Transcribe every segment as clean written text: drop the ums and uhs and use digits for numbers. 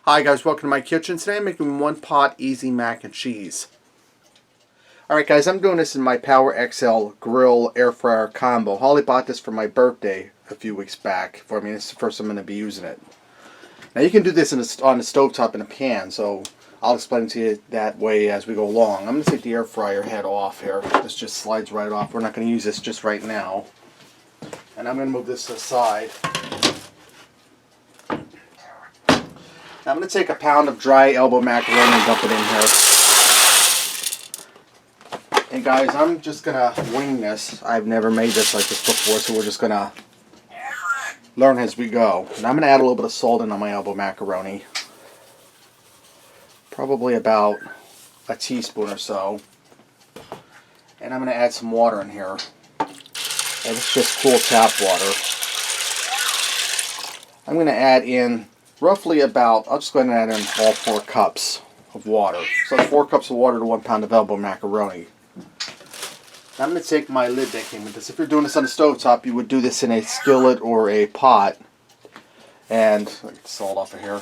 Hi guys, welcome to my kitchen. Today I'm making one pot easy mac and cheese. Alright guys, I'm doing this in my Power XL grill air fryer combo. Holly bought this for my birthday a few weeks back for me. This is the first time I'm going to be using it. Now you can do this on the stovetop in a pan, so I'll explain it to you that way as we go along. I'm going to take the air fryer head off here. This just slides right off. We're not going to use this just right now. And I'm going to move this to the side. Now I'm going to take a pound of dry elbow macaroni and dump it in here. And guys, I'm just going to wing this. I've never made this like this before, so we're just going to learn as we go. And I'm going to add a little bit of salt in on my elbow macaroni. Probably about a teaspoon or so. And I'm going to add some water in here. And it's just cool tap water. I'm going to add in roughly about, I'll just go ahead and add in all 4 cups of water. So 4 cups of water to 1 pound of elbow macaroni. Now I'm going to take my lid that came with this. If you're doing this on the stovetop, you would do this in a skillet or a pot. And, let me get the salt off of here.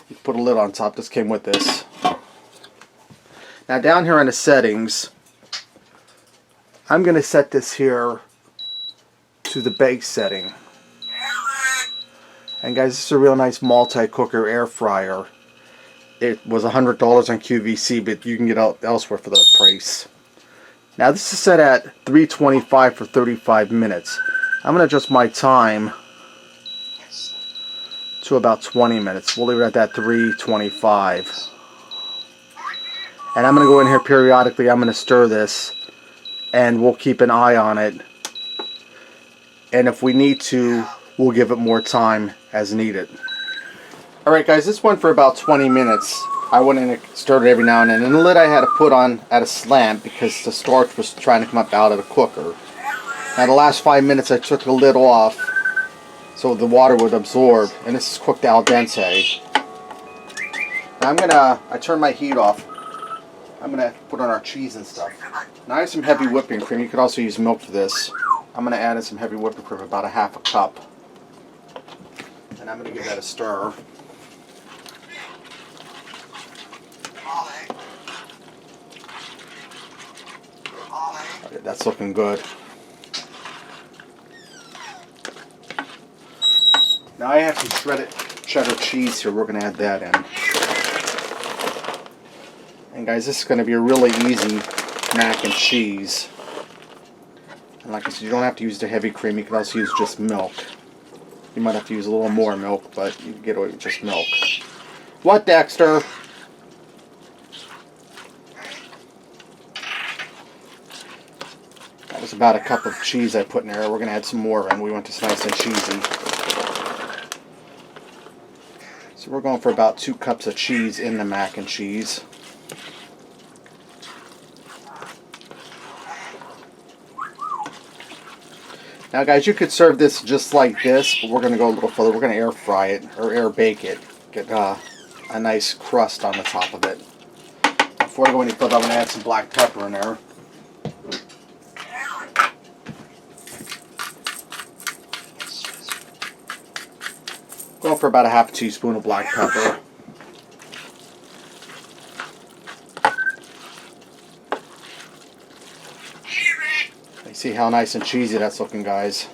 You put a lid on top. This came with this. Now down here on the settings, I'm going to set this here to the bake setting. And guys, this is a real nice multi-cooker air fryer. It was $100 on QVC, but you can get it elsewhere for that price. Now this is set at 325 for 35 minutes. I'm going to adjust my time to about 20 minutes. We'll leave it at that 325. And I'm going to go in here periodically. I'm going to stir this, and we'll keep an eye on it. And if we need to, we'll give it more time as needed. Alright guys, this went for about 20 minutes. I went in and stirred it every now and then. And the lid I had to put on at a slant because the starch was trying to come up out of the cooker. Now the last 5 minutes I took the lid off so the water would absorb, and this is cooked al dente. Now I turned my heat off. I'm going to put on our cheese and stuff. Now I have some heavy whipping cream. You could also use milk for this. I'm going to add in some heavy whipping cream, about a half a cup. And I'm going to give that a stir. Okay, that's looking good. Now I have some shredded cheddar cheese here. We're going to add that in. And guys, this is going to be a really easy mac and cheese. And like I said, you don't have to use the heavy cream. You can also use just milk. You might have to use a little more milk, but you can get away with just milk. What, Dexter? That was about a cup of cheese I put in there. We're going to add some more in. We want this nice and cheesy. So we're going for about 2 cups of cheese in the mac and cheese. Now guys, you could serve this just like this, but we're going to go a little further. We're going to air fry it, or air bake it. Get a nice crust on the top of it. Before I go any further, I'm going to add some black pepper in there. Going for about a half teaspoon of black pepper. See how nice and cheesy that's looking, guys.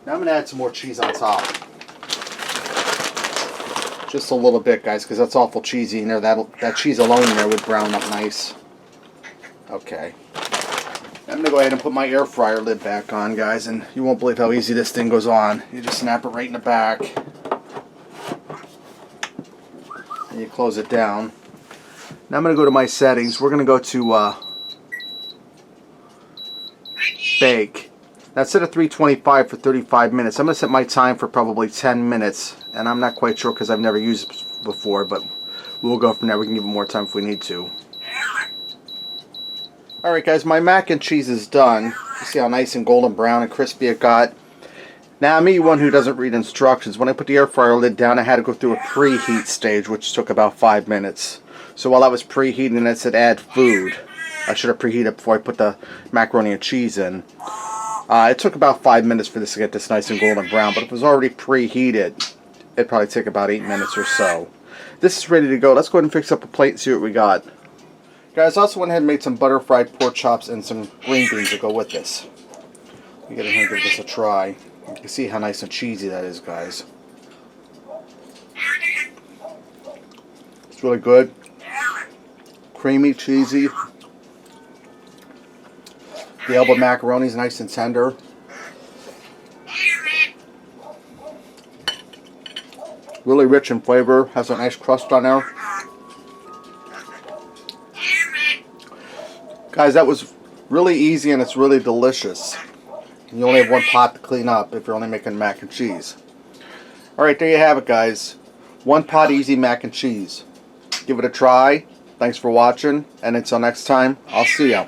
Now I'm going to add some more cheese on top. Just a little bit, guys, because that's awful cheesy in there. That cheese alone in there would brown up nice. Okay. I'm going to go ahead and put my air fryer lid back on, guys, and you won't believe how easy this thing goes on. You just snap it right in the back. And you close it down. Now I'm going to go to my settings. We're going to go to bake. That's set at 325 for 35 minutes. I'm going to set my time for probably 10 minutes. And I'm not quite sure because I've never used it before, but we'll go from there. We can give it more time if we need to. Alright guys, my mac and cheese is done. You see how nice and golden brown and crispy it got. Now me, one who doesn't read instructions, when I put the air fryer lid down, I had to go through a preheat stage, which took about 5 minutes. So while I was preheating, it said add food. I should have preheated before I put the macaroni and cheese in. It took about 5 minutes for this to get this nice and golden brown, but if it was already preheated, it'd probably take about 8 minutes or so. This is ready to go. Let's go ahead and fix up a plate and see what we got. Guys, I also went ahead and made some butter fried pork chops and some green beans to go with this. Let me get in here and give this a try. You can see how nice and cheesy that is, guys. It's really good. Creamy, cheesy. The elbow macaroni is nice and tender. Really rich in flavor. Has a nice crust on there. Guys, that was really easy and it's really delicious. You only have one pot to clean up if you're only making mac and cheese. Alright, there you have it, guys. One pot easy mac and cheese. Give it a try. Thanks for watching, and until next time, I'll see ya.